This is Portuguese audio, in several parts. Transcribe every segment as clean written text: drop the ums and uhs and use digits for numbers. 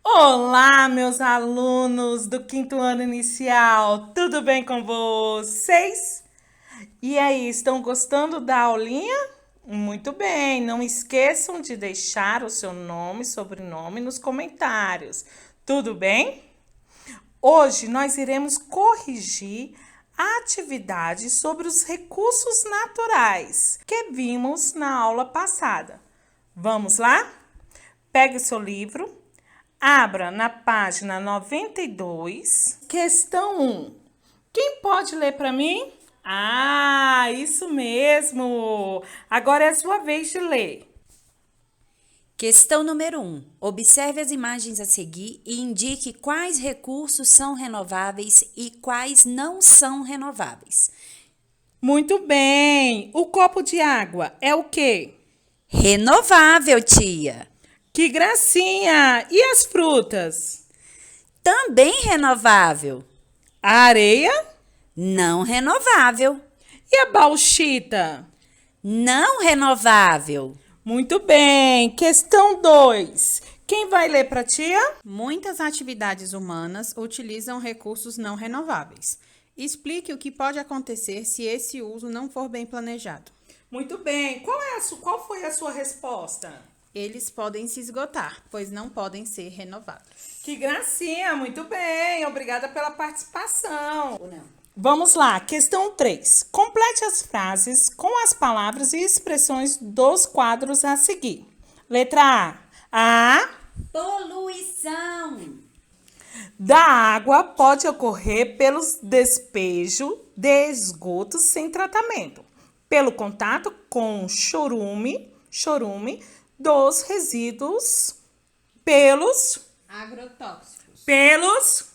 Olá, meus alunos do quinto ano inicial, tudo bem com vocês? E aí, estão gostando da aulinha? Muito bem, não esqueçam de deixar o seu nome e sobrenome nos comentários, tudo bem? Hoje nós iremos corrigir a atividade sobre os recursos naturais que vimos na aula passada. Vamos lá? Pegue o seu livro. Abra na página 92, questão 1. Quem pode ler para mim? Ah, isso mesmo! Agora é a sua vez de ler. Questão número 1. Observe as imagens a seguir e indique quais recursos são renováveis e quais não são renováveis. Muito bem! O copo de água é o quê? Renovável, tia. Que gracinha! E as frutas? Também renovável. A areia? Não renovável. E a bauxita? Não renovável. Muito bem! Questão 2. Quem vai ler para a tia? Muitas atividades humanas utilizam recursos não renováveis. Explique o que pode acontecer se esse uso não for bem planejado. Muito bem. Qual foi a sua resposta? Eles podem se esgotar, pois não podem ser renovados. Que gracinha, muito bem. Obrigada pela participação. Ou não? Vamos lá, questão 3. Complete as frases com as palavras e expressões dos quadros a seguir. Letra A. A Poluição. da água pode ocorrer pelos despejo de esgotos sem tratamento, pelo contato com chorume dos resíduos, pelos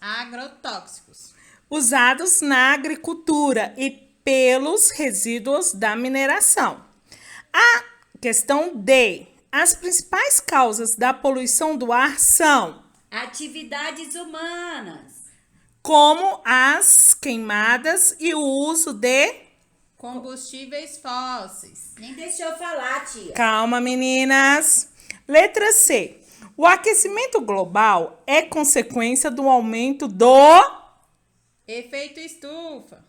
Agrotóxicos. usados na agricultura e pelos resíduos da mineração. A questão D. As principais causas da poluição do ar são Atividades humanas. como as queimadas e o uso de... Combustíveis fósseis. Nem deixou eu falar, tia. Calma, meninas. Letra C. O aquecimento global é consequência do aumento do... Efeito estufa.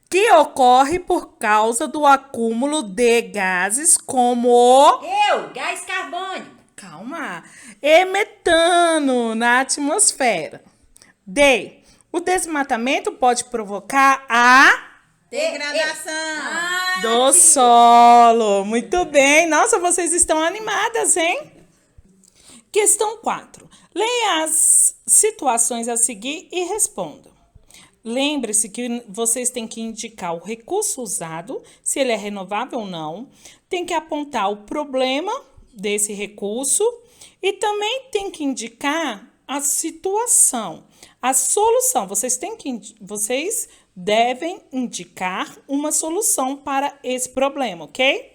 que ocorre por causa do acúmulo de gases como Gás carbônico. calma, e metano na atmosfera. D. O desmatamento pode provocar a Degradação. do solo. Muito bem. Nossa, vocês estão animadas, hein? Questão 4. Leia as situações a seguir e responda. Lembre-se que vocês têm que indicar o recurso usado, se ele é renovável ou não. Tem que apontar o problema desse recurso e também tem que indicar a situação, a solução. Vocês devem indicar uma solução para esse problema, ok?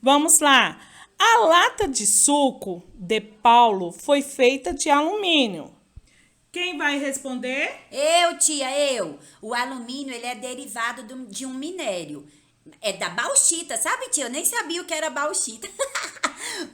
Vamos lá. A lata de suco de Paulo foi feita de alumínio. Quem vai responder? Eu. O alumínio, ele é derivado de um minério. É da bauxita, sabe, tia? Eu nem sabia o que era bauxita.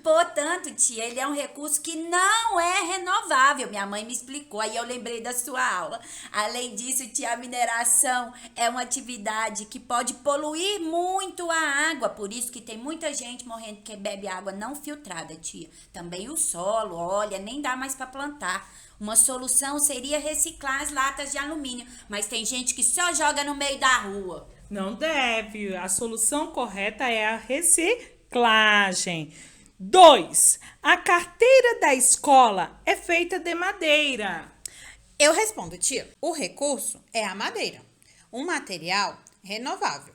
Portanto, tia, ele é um recurso que não é renovável. Minha mãe me explicou, aí eu lembrei da sua aula. Além disso, tia, a mineração é uma atividade que pode poluir muito a água. Por isso que tem muita gente morrendo porque bebe água não filtrada, tia. Também o solo, olha, nem dá mais para plantar. Uma solução seria reciclar as latas de alumínio, mas tem gente que só joga no meio da rua. Não deve. A solução correta é a reciclagem. 2. A carteira da escola é feita de madeira. Eu respondo, tia. O recurso é a madeira, um material renovável.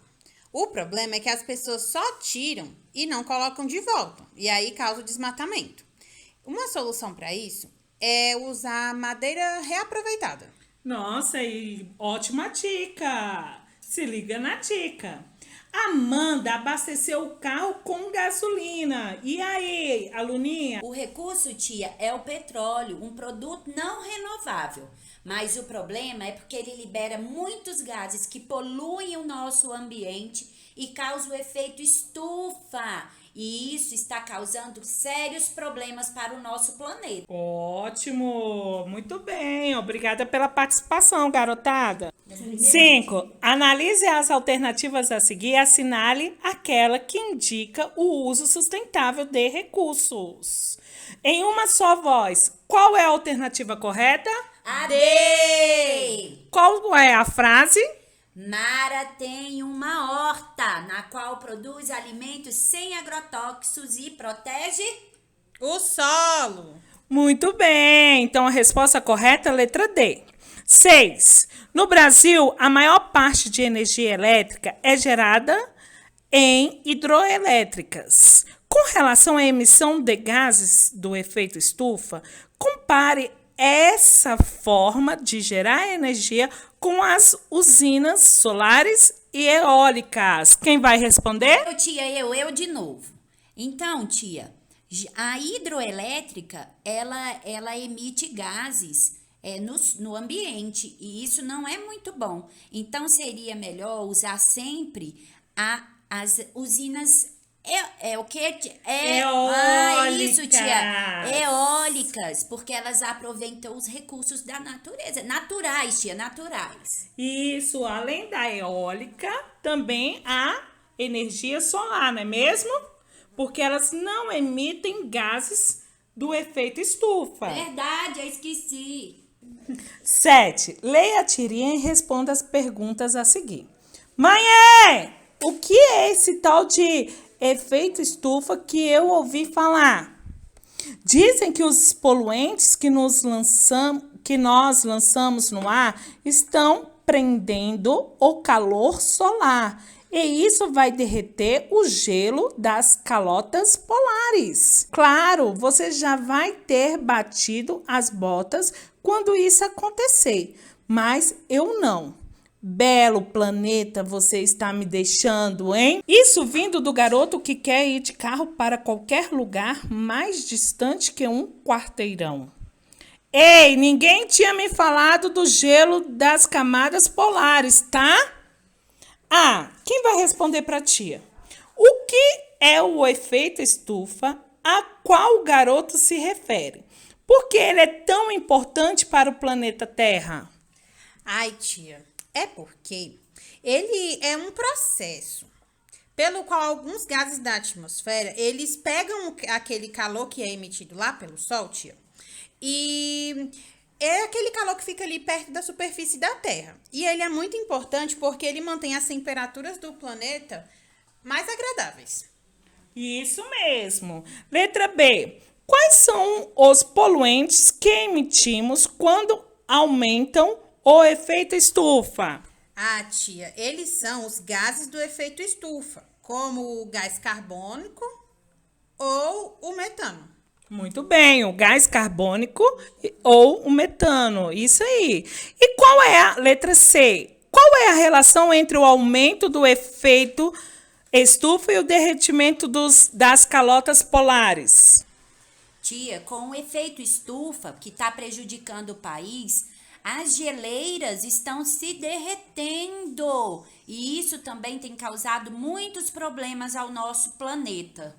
O problema é que as pessoas só tiram e não colocam de volta, e aí causa o desmatamento. Uma solução para isso é usar madeira reaproveitada. Nossa, e ótima dica. Se liga na dica. Amanda abasteceu o carro com gasolina. E aí, aluninha? O recurso, tia, é o petróleo, um produto não renovável. Mas o problema é porque ele libera muitos gases que poluem o nosso ambiente e causam o efeito estufa. E isso está causando sérios problemas para o nosso planeta. Ótimo, muito bem. Obrigada pela participação, garotada. 5. Analise as alternativas a seguir e assinale aquela que indica o uso sustentável de recursos. Em uma só voz, qual é a alternativa correta? A D! Qual é a frase? Mara tem uma horta na qual produz alimentos sem agrotóxicos e protege. O solo. Muito bem, então a resposta correta é a letra D. 6. No Brasil, a maior parte de energia elétrica é gerada em hidroelétricas. Com relação à emissão de gases do efeito estufa, compare essa forma de gerar energia com as usinas solares e eólicas. Quem vai responder? Eu de novo. Então, tia, a hidroelétrica, ela emite gases no ambiente e isso não é muito bom. Então, seria melhor usar sempre as usinas o que? Isso, tia. Eólicas, porque elas aproveitam os recursos da natureza. Naturais, tia, naturais. Isso, além da eólica, também há energia solar, não é mesmo? Porque elas não emitem gases do efeito estufa. Verdade, eu esqueci. 7. Leia a tirinha e responda as perguntas a seguir. Mãe, o que é esse tal de efeito estufa que eu ouvi falar? Dizem que os poluentes que nós lançamos no ar estão prendendo o calor solar. E isso vai derreter o gelo das calotas polares. Claro, você já vai ter batido as botas quando isso acontecer, mas eu não. Belo planeta você está me deixando, hein? Isso vindo do garoto que quer ir de carro para qualquer lugar mais distante que um quarteirão. Ei, ninguém tinha me falado do gelo das camadas polares, tá? Quem vai responder para a tia? O que é o efeito estufa a qual o garoto se refere? Por que ele é tão importante para o planeta Terra? Ai, tia, é porque ele é um processo pelo qual alguns gases da atmosfera, eles pegam aquele calor que é emitido lá pelo Sol, tia, e é aquele calor que fica ali perto da superfície da Terra. E ele é muito importante porque ele mantém as temperaturas do planeta mais agradáveis. Isso mesmo. Letra B. Quais são os poluentes que emitimos quando aumentam o efeito estufa? Tia, eles são os gases do efeito estufa, como o gás carbônico ou o metano. Muito bem, o gás carbônico ou o metano, isso aí. E qual é a letra C? Qual é a relação entre o aumento do efeito estufa e o derretimento das calotas polares? Tia, com o efeito estufa, que está prejudicando o país, as geleiras estão se derretendo. E isso também tem causado muitos problemas ao nosso planeta.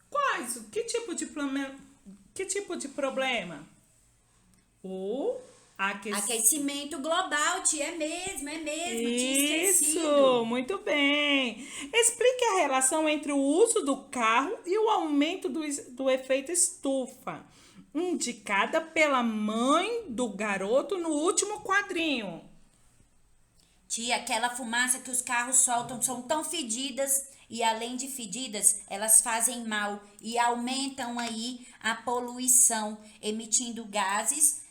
Quais? Que tipo de problema? O aquecimento global, tia, é mesmo, tinha Isso, esquecido. muito bem. Explique a relação entre o uso do carro e o aumento do efeito estufa, indicada pela mãe do garoto no último quadrinho. Tia, aquela fumaça que os carros soltam são tão fedidas e, além de fedidas, elas fazem mal e aumentam aí a poluição, emitindo gases,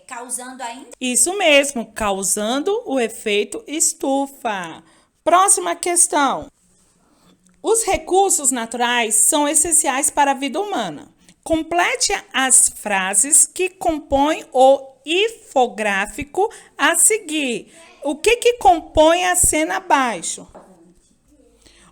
causando ainda... Isso mesmo, causando o efeito estufa. Próxima questão. Os recursos naturais são essenciais para a vida humana. Complete as frases que compõem o infográfico a seguir. O que compõe a cena abaixo?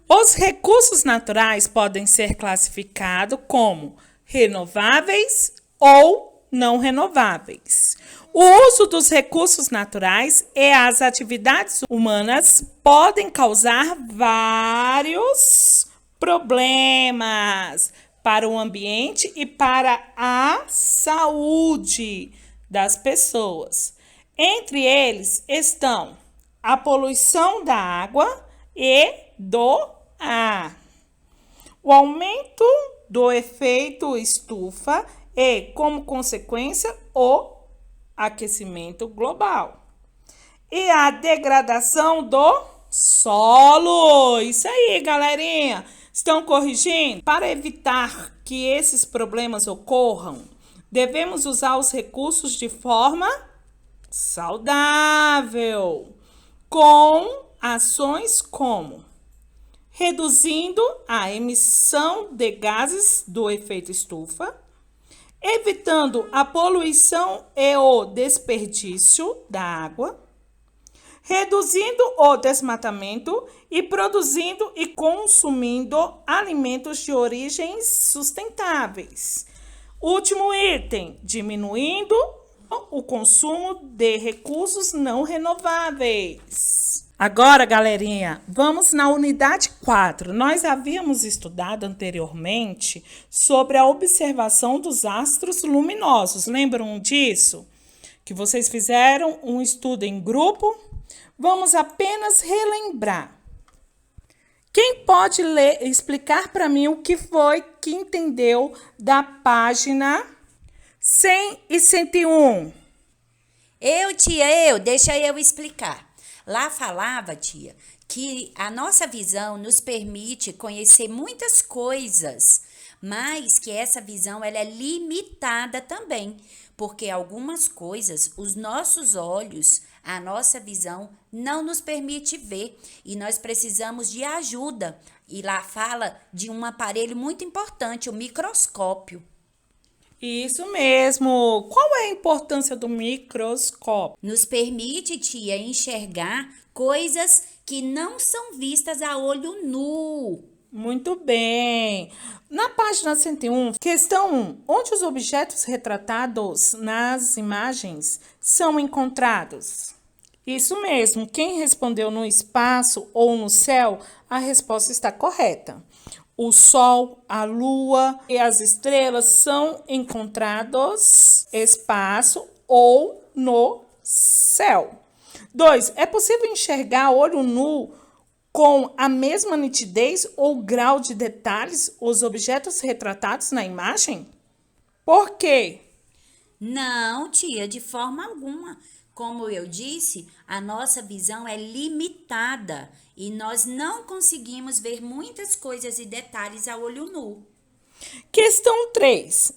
Os recursos naturais podem ser classificados como renováveis ou não renováveis. O uso dos recursos naturais e as atividades humanas podem causar vários problemas para o ambiente e para a saúde das pessoas. Entre eles estão a poluição da água e do ar, o aumento do efeito estufa e, como consequência, o aquecimento global e a degradação do solo. Isso aí, galerinha. Estão corrigindo? Para evitar que esses problemas ocorram, devemos usar os recursos de forma saudável, com ações como reduzindo a emissão de gases do efeito estufa, evitando a poluição e o desperdício da água, reduzindo o desmatamento e produzindo e consumindo alimentos de origens sustentáveis. Último item, diminuindo o consumo de recursos não renováveis. Agora, galerinha, vamos na unidade 4. Nós havíamos estudado anteriormente sobre a observação dos astros luminosos. Lembram disso? Que vocês fizeram um estudo em grupo? Vamos apenas relembrar. Quem pode explicar para mim o que foi que entendeu da página 100 e 101? Tia, deixa eu explicar. Lá falava, tia, que a nossa visão nos permite conhecer muitas coisas, mas que essa visão ela é limitada também, porque algumas coisas, os nossos olhos, a nossa visão não nos permite ver e nós precisamos de ajuda. E lá fala de um aparelho muito importante, o microscópio. Isso mesmo. Qual é a importância do microscópio? Nos permite, tia, enxergar coisas que não são vistas a olho nu. Muito bem. Na página 101, questão 1. Onde os objetos retratados nas imagens são encontrados? Isso mesmo. Quem respondeu no espaço ou no céu, a resposta está correta. O Sol, a Lua e as estrelas são encontrados no espaço ou no céu. 2. É possível enxergar a olho nu com a mesma nitidez ou grau de detalhes os objetos retratados na imagem? Por quê? Não, tia, de forma alguma. Como eu disse, a nossa visão é limitada e nós não conseguimos ver muitas coisas e detalhes a olho nu. Questão 3.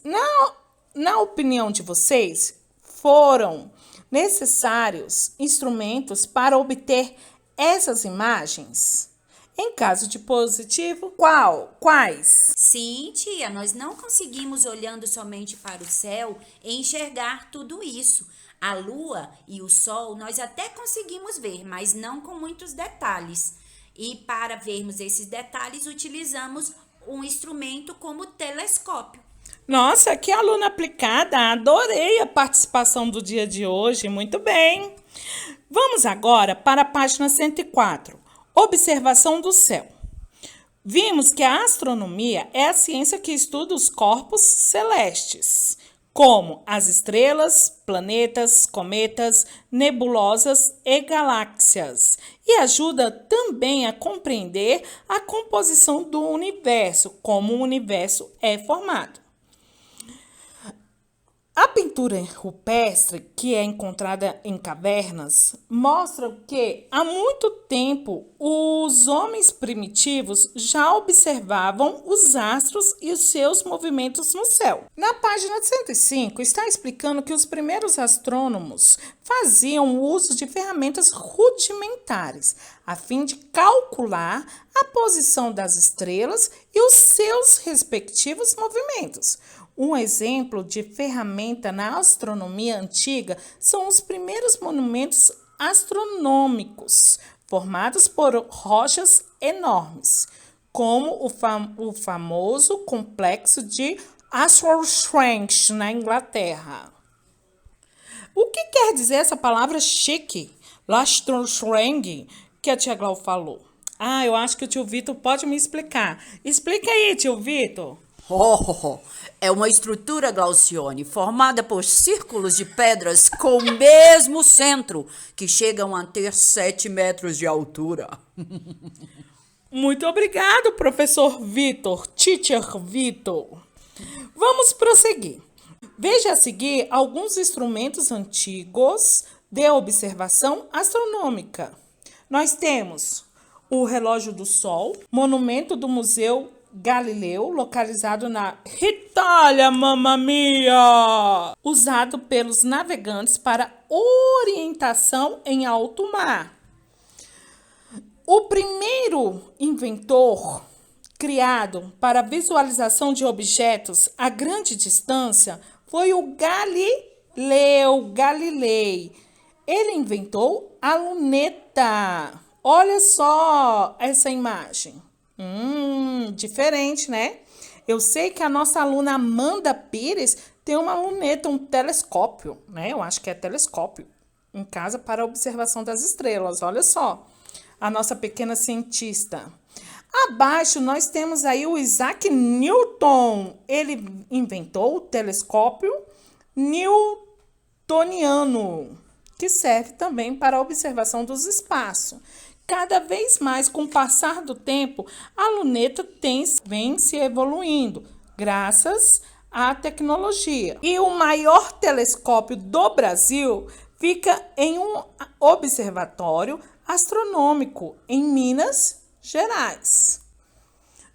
Na opinião de vocês, foram necessários instrumentos para obter essas imagens? Em caso de positivo, quais? Sim, tia, nós não conseguimos, olhando somente para o céu, enxergar tudo isso. A lua e o sol nós até conseguimos ver, mas não com muitos detalhes. E para vermos esses detalhes, utilizamos um instrumento como o telescópio. Nossa, que aluna aplicada! Adorei a participação do dia de hoje. Muito bem. Vamos agora para a página 104. Observação do céu. Vimos que a astronomia é a ciência que estuda os corpos celestes, como as estrelas, planetas, cometas, nebulosas e galáxias, e ajuda também a compreender a composição do universo, como o universo é formado. A pintura rupestre, que é encontrada em cavernas, mostra que há muito tempo os homens primitivos já observavam os astros e os seus movimentos no céu. Na página 105 está explicando que os primeiros astrônomos faziam uso de ferramentas rudimentares a fim de calcular a posição das estrelas e os seus respectivos movimentos. Um exemplo de ferramenta na astronomia antiga são os primeiros monumentos astronômicos, formados por rochas enormes, como o famoso complexo de Stonehenge, na Inglaterra. O que quer dizer essa palavra chique, Stonehenge, que a tia Glau falou? Ah, eu acho que o tio Vitor pode me explicar. Explica aí, tio Vitor. É uma estrutura, Glaucione, formada por círculos de pedras com o mesmo centro, que chegam a ter 7 metros de altura. Muito obrigado, professor Vitor, teacher Vitor. Vamos prosseguir. Veja a seguir alguns instrumentos antigos de observação astronômica. Nós temos o relógio do Sol, monumento do Museu Galileu, localizado na Itália, mamma mia! Usado pelos navegantes para orientação em alto mar. O primeiro inventor criado para visualização de objetos a grande distância foi o Galileu Galilei. Ele inventou a luneta. Olha só essa imagem. Diferente, né? Eu sei que a nossa aluna Amanda Pires tem uma luneta, um telescópio, né? Eu acho que é telescópio em casa para observação das estrelas. Olha só, a nossa pequena cientista. Abaixo nós temos aí o Isaac Newton. Ele inventou o telescópio newtoniano, que serve também para a observação dos espaços. Cada vez mais, com o passar do tempo, a luneta vem se evoluindo, graças à tecnologia. E o maior telescópio do Brasil fica em um observatório astronômico em Minas Gerais.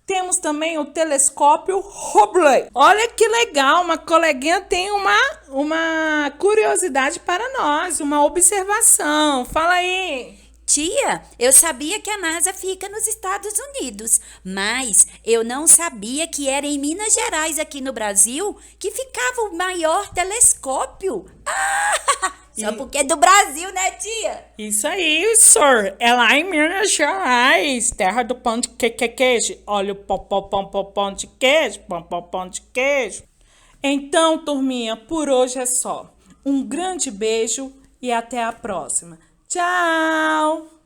Temos também o telescópio Hubble. Olha que legal, uma coleguinha tem uma curiosidade para nós, uma observação. Fala aí. Tia, eu sabia que a NASA fica nos Estados Unidos, mas eu não sabia que era em Minas Gerais, aqui no Brasil, que ficava o maior telescópio. Só porque é do Brasil, né, tia? Isso aí, sir. É lá em Minas Gerais, terra do pão de queijo. Olha o pão de queijo, pão de queijo. Então, turminha, por hoje é só. Um grande beijo e até a próxima. Tchau!